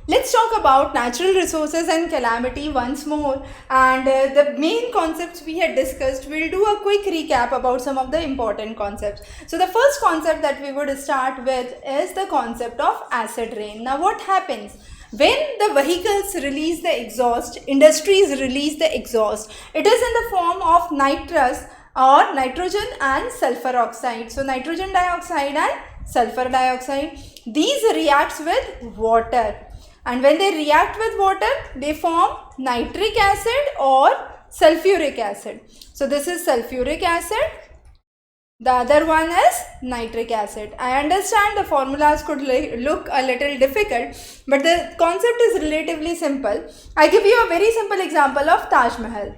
Let's talk about natural resources and calamity once more, and the main concepts we had discussed. We'll do a quick recap about some of the important concepts. So the first concept that we would start with is the concept of acid rain. Now what happens? When the vehicles release the exhaust, industries release the exhaust, it is in the form of nitrous or nitrogen and sulfur oxide. So nitrogen dioxide and sulfur dioxide, these reacts with water, and when they react with water they form nitric acid or sulfuric acid. So this is sulfuric acid, the other one is nitric acid. I understand the formulas could look a little difficult, but the concept is relatively simple. I give you a very simple example of Taj Mahal.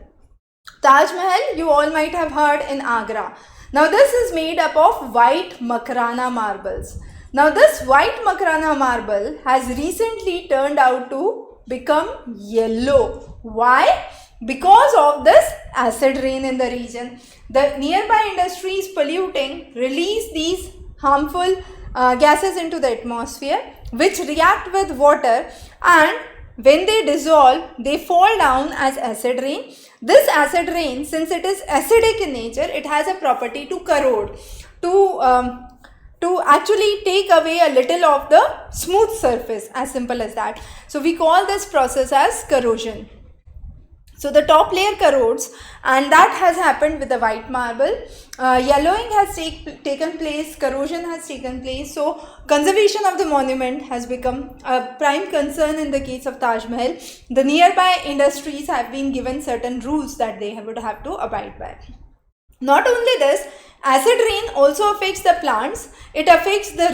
Taj Mahal, you all might have heard, in Agra. Now this is made up of white Makrana marbles. Now this white Makrana marble has recently turned out to become yellow. Why? Because of this acid rain in the region. The nearby industries polluting release these harmful gases into the atmosphere, which react with water, and when they dissolve they fall down as acid rain. This acid rain, since it is acidic in nature, it has a property to corrode, to actually take away a little of the smooth surface, as simple as that. So we call this process as corrosion. So the top layer corrodes, and that has happened with the white marble. Yellowing has taken place, corrosion has taken place. So conservation of the monument has become a prime concern in the case of Taj Mahal. The nearby industries have been given certain rules that they would have to abide by. Not only this, acid rain also affects the plants, it affects the